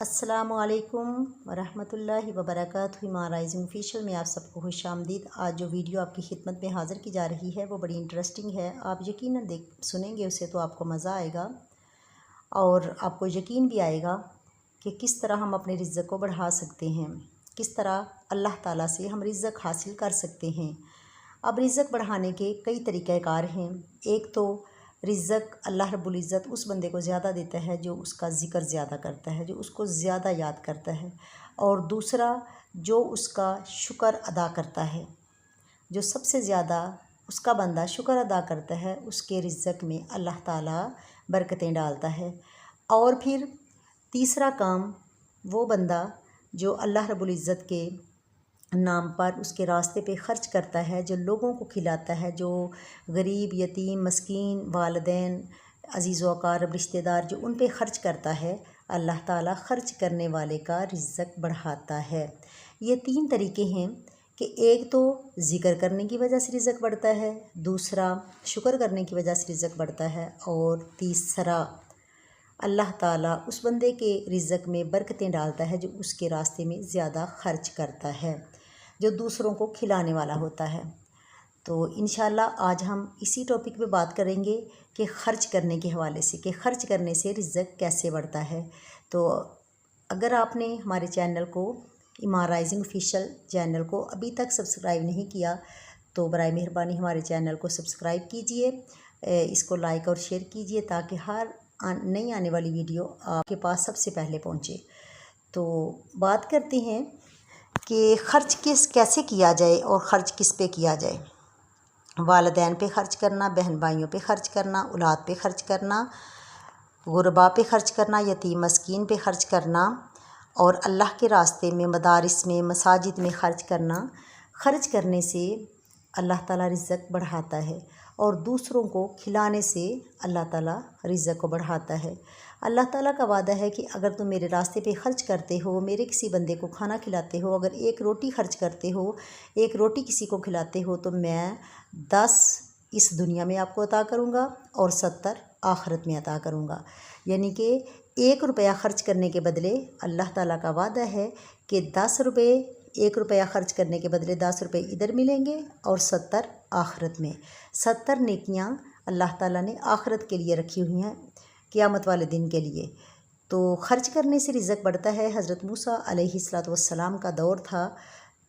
अस्सलामुअलैकुम वरहमतुल्लाहि वबरकातुहू। हिमाराइजिंग ऑफिशियल में आप सबको खुशामदीद। आज जो वीडियो आपकी खिदमत में हाज़िर की जा रही है वो बड़ी इंटरेस्टिंग है। आप यकीनन सुनेंगे उसे तो आपको मज़ा आएगा और आपको यकीन भी आएगा कि किस तरह हम अपने रिज़्क़ को बढ़ा सकते हैं, किस तरह अल्लाह ताला से हम रिज़्क़ हासिल कर सकते हैं। अब रिज़्क़ बढ़ाने के कई तरीक़ाकार हैं। एक तो रिज़्क़ अल्लाह रब्बुल इज़्ज़त उस बंदे को ज़्यादा देता है जो उसका ज़िक्र ज़्यादा करता है, जो उसको ज़्यादा याद करता है। और दूसरा, जो उसका शुक्र अदा करता है, जो सबसे ज़्यादा उसका बंदा शुक्र अदा करता है, उसके रिज़्क़ में अल्लाह ताला बरकतें डालता है। और फिर तीसरा काम, वो बंदा जो अल्लाह रब्बुल इज़्ज़त के नाम पर उसके रास्ते पे ख़र्च करता है, जो लोगों को खिलाता है, जो गरीब, यतीम, मस्कीन, वालिदैन, अज़ीज़ व अक़ारिब, रिश्तेदार जो उन पे ख़र्च करता है, अल्लाह ताला ख़र्च करने वाले का रिज़्क़ बढ़ाता है। ये तीन तरीक़े हैं कि एक तो ज़िक्र करने की वजह से रिज़्क़ बढ़ता है, दूसरा शुक्र करने की वजह से रिज़्क़ बढ़ता है, और तीसरा अल्लाह ताला उस बंदे के रिज़्क़ में बरकतें डालता है जो उसके रास्ते में ज़्यादा ख़र्च करता है, जो दूसरों को खिलाने वाला होता है। तो इंशाल्लाह आज हम इसी टॉपिक पे बात करेंगे कि ख़र्च करने के हवाले से, कि ख़र्च करने से रिज़्क़ कैसे बढ़ता है। तो अगर आपने हमारे चैनल को, इमाराइजिंग ऑफिशियल चैनल को अभी तक सब्सक्राइब नहीं किया तो बराए मेहरबानी हमारे चैनल को सब्सक्राइब कीजिए, इसको लाइक और शेयर कीजिए ताकि हर नई आने वाली वीडियो आपके पास सबसे पहले पहुंचे। तो बात करते हैं कि ख़र्च कैसे किया जाए और ख़र्च किस पे किया जाए। वालिदैन पे ख़र्च करना, बहन भाइयों पे ख़र्च करना, औलाद पे ख़र्च करना, गुरबा पे ख़र्च करना, यतीम मस्कीन पे ख़र्च करना, और अल्लाह के रास्ते में, मदारिस में, मसाजिद में ख़र्च करना। ख़र्च करने से अल्लाह ताला रिज़्क़ बढ़ाता है और दूसरों को खिलाने से अल्लाह ताला रिज़्क़ को बढ़ाता है। अल्लाह ताला का वादा है कि अगर तुम मेरे रास्ते पे ख़र्च करते हो, मेरे किसी बंदे को खाना खिलाते हो, अगर एक रोटी ख़र्च करते हो, एक रोटी किसी को खिलाते हो, तो मैं 10 इस दुनिया में आपको अता करूँगा और 70 आखिरत में अता करूँगा। यानी कि 1 रुपया ख़र्च करने के बदले अल्लाह ताला का वादा है कि 10 रुपये, 1 रुपया ख़र्च करने के बदले 10 रुपये इधर मिलेंगे और 70 आखिरत में। 70 नेकियां अल्लाह ताला ने आखिरत के लिए रखी हुई हैं, क़यामत वाले दिन के लिए। तो ख़र्च करने से रिज़्क़ बढ़ता है। हज़रत मूसा अलैहिस्सलाम का दौर था।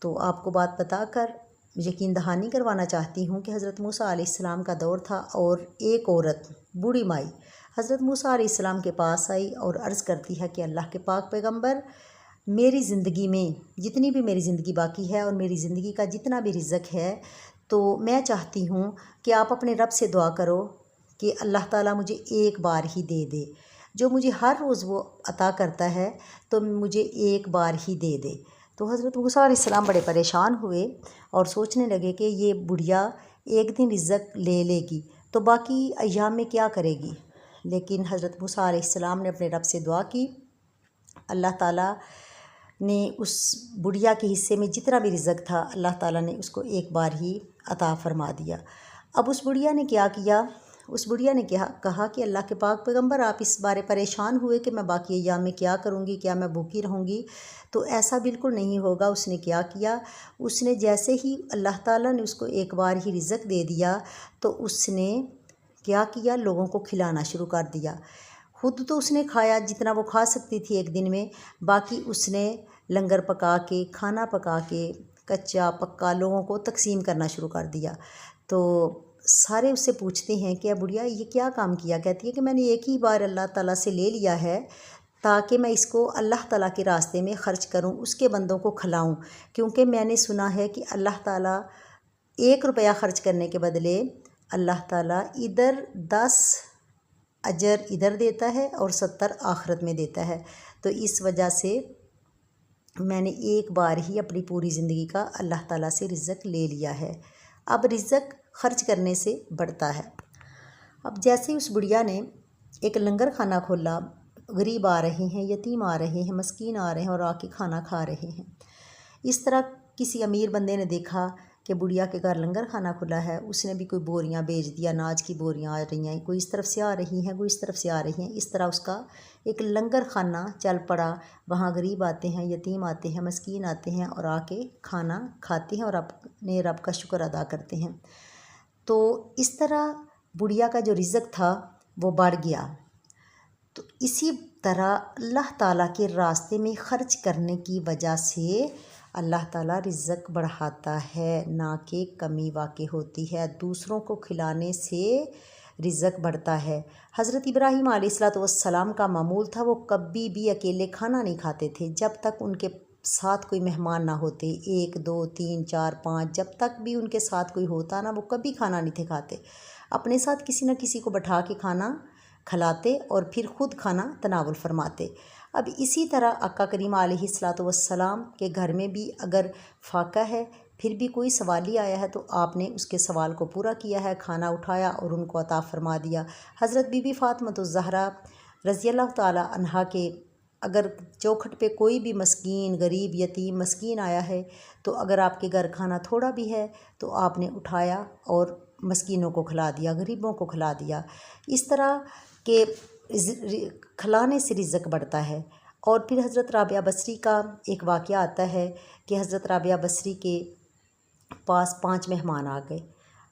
तो आपको बात बताकर यकीन दहानी करवाना चाहती हूँ कि हज़रत मूसा अलैहिस्सलाम का दौर था और एक औरत, बूढ़ी माई, हज़रत मूसा अलैहिस्सलाम के पास आई और अर्ज़ करती है कि अल्लाह के पाक पैगम्बर, मेरी ज़िंदगी में जितनी भी मेरी ज़िंदगी बाकी है और मेरी ज़िंदगी का जितना भी रिज़्क़ है, तो मैं चाहती हूँ कि आप अपने रब से दुआ करो कि अल्लाह ताला मुझे एक बार ही दे दे, जो मुझे हर रोज़ वो अता करता है तो मुझे एक बार ही दे दे। तो हज़रत मूसा अलैहिस्सलाम बड़े परेशान हुए और सोचने लगे कि ये बुढ़िया एक दिन रिज़्क़ ले लेगी तो बाकी अय्याम में क्या करेगी। लेकिन हज़रत मूसा अलैहिस्सलाम ने अपने रब से दुआ की। अल्लाह ताला ने उस बुढ़िया के हिस्से में जितना भी रिज़्क़ था, अल्लाह ताला ने उसको एक बार ही अता फ़रमा दिया। अब उस बुढ़िया ने क्या किया, उस बुढ़िया ने कहा कि अल्लाह के पाक पैगम्बर, आप इस बारे परेशान हुए कि मैं बाकी अय्याम में क्या करूँगी, क्या मैं भूखी रहूँगी। तो ऐसा बिल्कुल नहीं होगा। उसने क्या किया, उसने जैसे ही अल्लाह ताला ने उसको एक बार ही रिज़्क़ दे दिया तो उसने क्या किया, लोगों को खिलाना शुरू कर दिया। खुद तो उसने खाया जितना वो खा सकती थी एक दिन में, बाकी उसने लंगर पका के, खाना पका के, कच्चा पक्का लोगों को तकसीम करना शुरू कर दिया। तो सारे उससे पूछते हैं कि बुढ़िया ये क्या काम किया। कहती है कि मैंने एक ही बार अल्लाह ताला से ले लिया है ताकि मैं इसको अल्लाह ताला के रास्ते में ख़र्च करूं, उसके बंदों को खिलाऊं, क्योंकि मैंने सुना है कि अल्लाह ताला 1 रुपया ख़र्च करने के बदले अल्लाह ताला इधर 10 अजर इधर देता है और 70 आखिरत में देता है। तो इस वजह से मैंने एक बार ही अपनी पूरी ज़िंदगी का अल्लाह ताला से रिज़्क़ ले लिया है। अब रिज़्क़ ख़र्च करने से बढ़ता है। अब जैसे उस बुढ़िया ने एक लंगर खाना खोला, गरीब आ रहे हैं, यतीम आ रहे हैं, मस्कीन आ रहे हैं और आके खाना खा रहे हैं। इस तरह किसी अमीर बंदे ने देखा कि बुढ़िया के घर लंगर खाना खुला है, उसने भी कोई बोरियां भेज दिया, अनाज की बोरियां आ रही हैं, कोई इस तरफ से आ रही हैं, कोई इस तरफ से आ रही हैं। इस तरह उसका एक लंगर खाना चल पड़ा। वहाँ गरीब आते हैं, यतीम आते हैं, मस्कीन आते हैं और आके खाना खाते हैं और अपने रब का शुक्र अदा करते हैं। तो इस तरह बुढ़िया का जो रिज़्क था वो बढ़ गया। तो इसी तरह अल्लाह ताला के रास्ते में ख़र्च करने की वजह से अल्लाह ताला रिज़्क बढ़ाता है, ना कि कमी वाक़ई होती है। दूसरों को खिलाने से रिज़्क बढ़ता है। हज़रत इब्राहीम अलैहिस्सलाम का मामूल था, वो कभी भी अकेले खाना नहीं खाते थे जब तक उनके साथ कोई मेहमान ना होते। 1 2 3 4 5 जब तक भी उनके साथ कोई होता ना, वो कभी खाना नहीं थे खाते। अपने साथ किसी न किसी को बैठा के खाना खिलाते और फिर ख़ुद खाना तनावुल फरमाते। अब इसी तरह आका करीम अलैहिस्सलाम के घर में भी अगर फाका है, फिर भी कोई सवाली आया है, तो आपने उसके सवाल को पूरा किया है, खाना उठाया और उनको अता फरमा दिया। हज़रत बीबी फ़ातिमतुज़ ज़हरा रज़ियल्लाहु ताला अन्हा के अगर चौखट पे कोई भी मस्कीन, गरीब, यतीम मस्कीन आया है, तो अगर आपके घर खाना थोड़ा भी है तो आपने उठाया और मस्कीनों को खिला दिया, गरीबों को खिला दिया। इस तरह के खिलाने से रिज़्क बढ़ता है। और फिर हज़रत राबिया बसरी का एक वाक़या आता है कि हज़रत राबिया बसरी के पास 5 मेहमान आ गए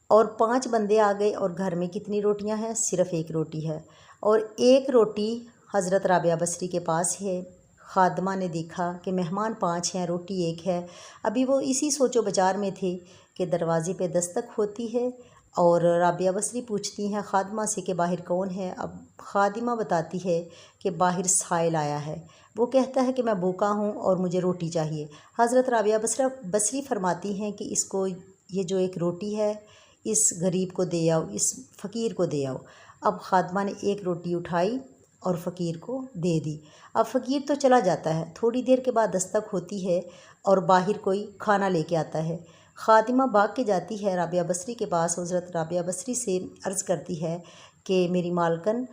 और 5 बंदे आ गए और घर में कितनी रोटियां हैं? सिर्फ़ 1 रोटी है और 1 रोटी हज़रत राबिया बसरी के पास है। खादमा ने देखा कि मेहमान 5 हैं, रोटी 1 है। अभी वो इसी सोचो विचार में थे कि दरवाज़े पे दस्तक होती है और राबिया बसरी पूछती हैं खादमा से कि बाहर कौन है। अब खादिमा बताती है कि बाहर साइल आया है। वो कहता है कि मैं भूखा हूँ और मुझे रोटी चाहिए। हज़रत राबिया बसरी फरमाती हैं कि इसको ये जो 1 रोटी है इस गरीब को दे आओ, इस फ़कीर को दे आओ। अब खादमा ने 1 रोटी उठाई और फ़कीर को दे दी। अब फ़कीर तो चला जाता है। थोड़ी देर के बाद दस्तक होती है और बाहर कोई खाना लेके आता है। खादिमा भाग के जाती है राबिया बसरी के पास। हज़रत राबिया बसरी से अर्ज़ करती है कि मेरी मालकन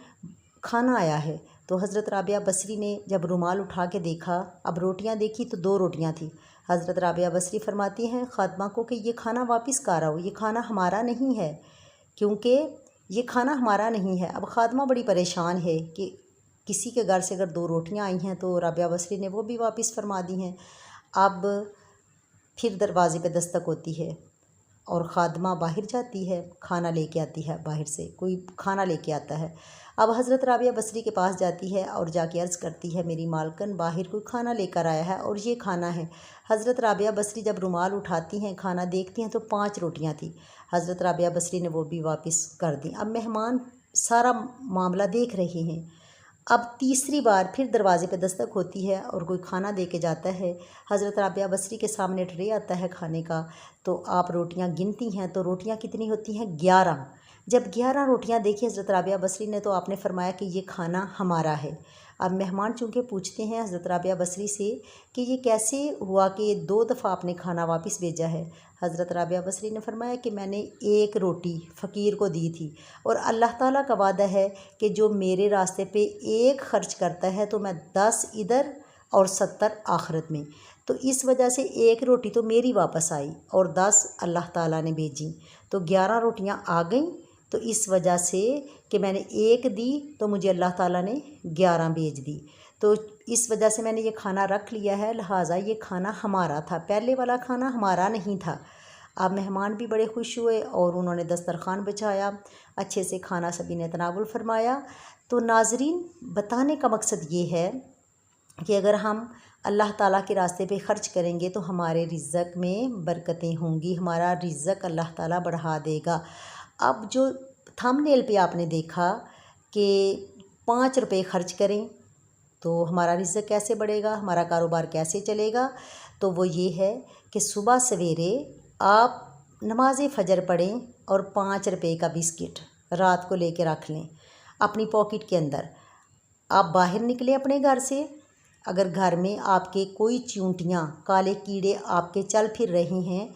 खाना आया है। तो हज़रत राबिया बसरी ने जब रुमाल उठा के देखा, अब रोटियां देखी तो 2 रोटियां थी। हज़रत राबिया बसरी फरमाती हैं खादमा को कि ये खाना वापस कर आओ, ये खाना हमारा नहीं है, क्योंकि ये खाना हमारा नहीं है। अब खादमा बड़ी परेशान है कि किसी के घर से अगर 2 रोटियां आई हैं तो राबिया बसरी ने वो भी वापस फरमा दी हैं। अब फिर दरवाज़े पे दस्तक होती है और खादमा बाहर जाती है, खाना लेके आती है, बाहर से कोई खाना लेके आता है। अब हज़रत राबिया बसरी के पास जाती है और जाके अर्ज़ करती है मेरी मालकन बाहर कोई खाना लेकर आया है और ये खाना है। हज़रत राबिया बसरी जब रुमाल उठाती हैं, खाना देखती हैं तो 5 रोटियां थी। हज़रत राबिया बसरी ने वो भी वापस कर दी। अब मेहमान सारा मामला देख रहे हैं। अब तीसरी बार फिर दरवाज़े पे दस्तक होती है और कोई खाना दे के जाता है। हज़रत राबिया बसरी के सामने ट्रे आता है खाने का, तो आप रोटियां गिनती हैं तो रोटियां कितनी होती हैं? 11। जब 11 रोटियां देखी हज़रत राबिया बसरी ने तो आपने फरमाया कि ये खाना हमारा है। अब मेहमान चूँकि पूछते हैं हज़रत राबिया बसरी से कि ये कैसे हुआ कि 2 दफ़ा आपने खाना वापस भेजा है। हज़रत राबिया बसरी ने फरमाया कि मैंने 1 रोटी फ़कीर को दी थी और अल्लाह ताला का वादा है कि जो मेरे रास्ते पे 1 खर्च करता है तो मैं 10 इधर और 70 आखिरत में। तो इस वजह से 1 रोटी तो मेरी वापस आई और 10 अल्लाह ताला ने भेजी, तो 11 रोटियां आ गईं। तो इस वजह से कि मैंने 1 दी तो मुझे अल्लाह ताला ने 11 भेज दी। तो इस वजह से मैंने ये खाना रख लिया है, लिहाजा ये खाना हमारा था, पहले वाला खाना हमारा नहीं था। अब मेहमान भी बड़े खुश हुए और उन्होंने दस्तरखान बिछाया, अच्छे से खाना सभी ने तनावुल फरमाया। तो नाज़रीन, बताने का मकसद ये है कि अगर हम अल्लाह ताला के रास्ते पे ख़र्च करेंगे तो हमारे रिज़्क में बरकतें होंगी, हमारा रिज़्क अल्लाह ताला बढ़ा देगा। अब जो थंबनेल पे आपने देखा कि 5 रुपये ख़र्च करें तो हमारा रिज़्क कैसे बढ़ेगा, हमारा कारोबार कैसे चलेगा, तो वो ये है कि सुबह सवेरे आप नमाज़ फ़जर पढ़ें और 5 रुपये का बिस्किट रात को लेके रख लें अपनी पॉकेट के अंदर। आप बाहर निकले अपने घर से, अगर घर में आपके कोई चींटियाँ, काले कीड़े आपके चल फिर रहे हैं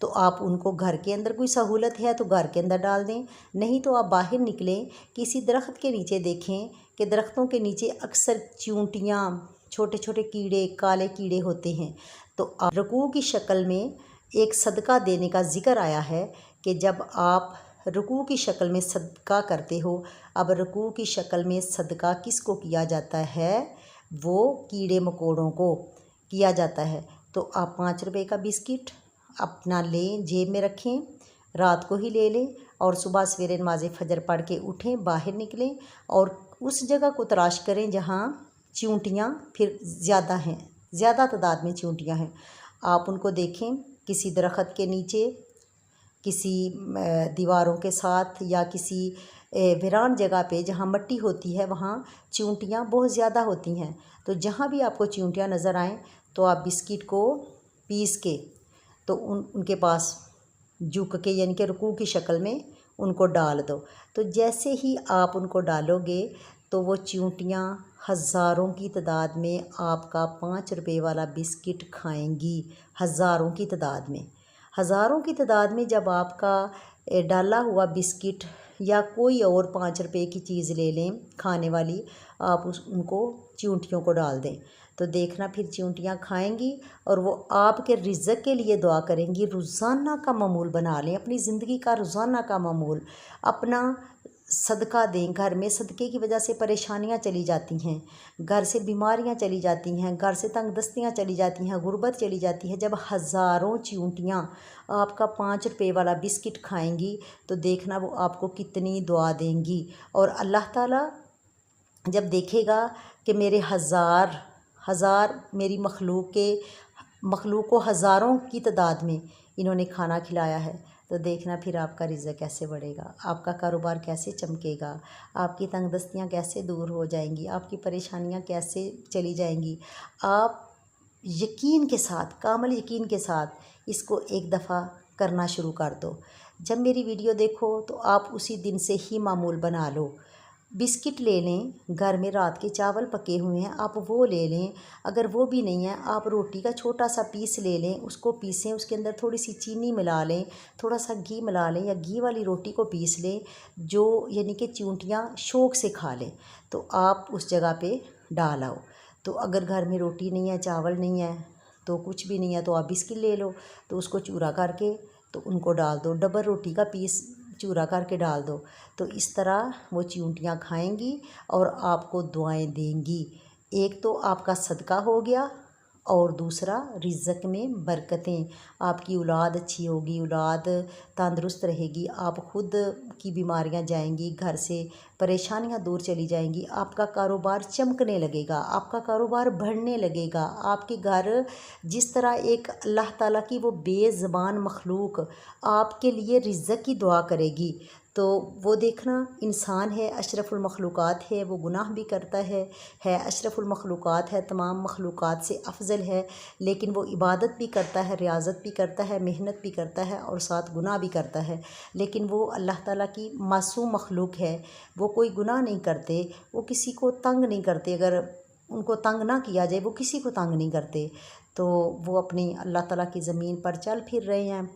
तो आप उनको घर के अंदर कोई सहूलत है तो घर के अंदर डाल दें, नहीं तो आप बाहर निकलें, किसी दरख्त के नीचे देखें कि दरख्तों के नीचे अक्सर चींटियाँ, छोटे छोटे कीड़े, काले कीड़े होते हैं, तो आप रकू की शक्ल में एक सदका देने का ज़िक्र आया है कि जब आप रुकू की शक्ल में सदका करते हो, अब रुकू की शक्ल में सदका किसको किया जाता है? वो कीड़े मकोड़ों को किया जाता है। तो आप 5 रुपए का बिस्किट अपना लें, जेब में रखें, रात को ही ले लें और सुबह सवेरे नमाज़ फजर पढ़ के उठें, बाहर निकलें और उस जगह को तलाश करें जहाँ चींटियाँ फिर ज़्यादा हैं, ज़्यादा तादाद में चींटियाँ हैं। आप उनको देखें किसी दरख्त के नीचे, किसी दीवारों के साथ या किसी वीरान जगह पे जहाँ मिट्टी होती है वहाँ चींटियाँ बहुत ज़्यादा होती हैं। तो जहाँ भी आपको चींटियाँ नज़र आएँ तो आप बिस्किट को पीस के तो उनके पास झुक के यानी कि रुकू की शक्ल में उनको डाल दो। तो जैसे ही आप उनको डालोगे तो वो चींटियाँ हज़ारों की तादाद में आपका 5 रुपए वाला बिस्किट खाएंगी, हज़ारों की तादाद में। हज़ारों की तादाद में जब आपका डाला हुआ बिस्किट या कोई और 5 रुपए की चीज़ ले लें खाने वाली, आप उनको चींटियों को डाल दें तो देखना फिर चींटियाँ खाएंगी और वो आपके रिज़्क़ के लिए दुआ करेंगी। रोज़ाना का मामूल बना लें, अपनी ज़िंदगी का रोज़ाना का मामूल अपना सदका दें। घर में सदक़े की वजह से परेशानियां चली जाती हैं, घर से बीमारियां चली जाती हैं, घर से तंगदस्तियां चली जाती हैं, गुर्बत चली जाती है। जब हज़ारों चींटियां आपका 5 रुपए वाला बिस्किट खाएंगी तो देखना वो आपको कितनी दुआ देंगी। और अल्लाह ताला जब देखेगा कि मेरे हज़ार मेरी मखलूक को हज़ारों की तादाद में इन्होंने खाना खिलाया है, तो देखना फिर आपका रिज़्क़ कैसे बढ़ेगा, आपका कारोबार कैसे चमकेगा, आपकी तंगदस्तियाँ कैसे दूर हो जाएंगी, आपकी परेशानियाँ कैसे चली जाएंगी। आप यकीन के साथ, कामिल यकीन के साथ इसको एक दफ़ा करना शुरू कर दो। जब मेरी वीडियो देखो तो आप उसी दिन से ही मामूल बना लो। बिस्किट ले लें, घर में रात के चावल पके हुए हैं आप वो ले लें, अगर वो भी नहीं है आप रोटी का छोटा सा पीस ले लें, उसको पीसें, उसके अंदर थोड़ी सी चीनी मिला लें, थोड़ा सा घी मिला लें या घी वाली रोटी को पीस लें जो यानी कि चींटियाँ शौक़ से खा लें, तो आप उस जगह पे डाल आओ। तो अगर घर में रोटी नहीं है, चावल नहीं है, तो कुछ भी नहीं है तो आप बिस्किट ले लो, तो उसको चूरा करके तो उनको डाल दो, डबल रोटी का पीस चूरा करके डाल दो। तो इस तरह वो चींटियाँ खाएंगी और आपको दुआएं देंगी। एक तो आपका सदका हो गया और दूसरा रिज़्क़ में बरकतें, आपकी औलाद अच्छी होगी, औलाद तंदुरुस्त रहेगी, आप ख़ुद की बीमारियां जाएंगी, घर से परेशानियां दूर चली जाएंगी, आपका कारोबार चमकने लगेगा, आपका कारोबार बढ़ने लगेगा। आपके घर जिस तरह एक अल्लाह ताला की वो बेज़बान मखलूक आपके लिए रिज़्क़ की दुआ करेगी, तो वो देखना इंसान है, अशरफुल मखलूक़ात है, वो गुनाह भी करता है अशरफुल मखलूक़ात है, तमाम मखलूक़ात से अफजल है, लेकिन वो इबादत भी करता है, रियाज़त भी करता है, मेहनत भी करता है और साथ गुनाह भी करता है। लेकिन वो अल्लाह ताला की मासूम मखलूक है, वो कोई गुनाह नहीं करते, वो किसी को तंग नहीं करते, अगर उनको तंग ना किया जाए वो किसी को तंग नहीं करते। तो वो अपनी अल्लाह ताला की ज़मीन पर चल फिर रहे हैं,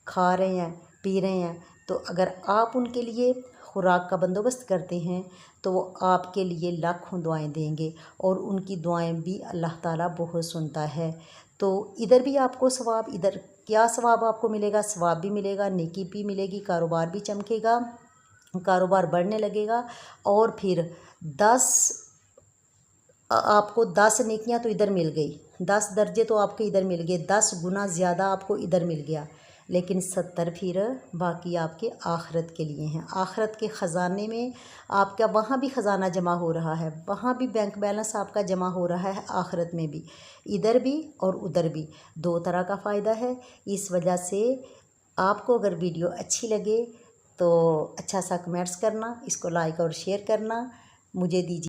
खा रहे हैं, पी रहे हैं। तो अगर आप उनके लिए खुराक का बंदोबस्त करते हैं तो वो आपके लिए लाखों दुआएं देंगे और उनकी दुआएं भी अल्लाह ताला बहुत सुनता है। तो इधर भी आपको सवाब, इधर क्या सवाब आपको मिलेगा, सवाब भी मिलेगा, नेकी भी मिलेगी, कारोबार भी चमकेगा, कारोबार बढ़ने लगेगा। और फिर 10 नेकियां तो इधर मिल गई, 10 दर्जे तो आपके इधर मिल गए, 10 गुना ज़्यादा आपको इधर मिल गया, लेकिन 70 फिर बाकी आपके आखिरत के लिए हैं। आखिरत के ख़जाने में आपका वहाँ भी ख़जाना जमा हो रहा है, वहाँ भी बैंक बैलेंस आपका जमा हो रहा है, आखिरत में भी, इधर भी और उधर भी, 2 तरह का फ़ायदा है। इस वजह से आपको अगर वीडियो अच्छी लगे तो अच्छा सा कमेंट्स करना, इसको लाइक और शेयर करना। मुझे दीजिए।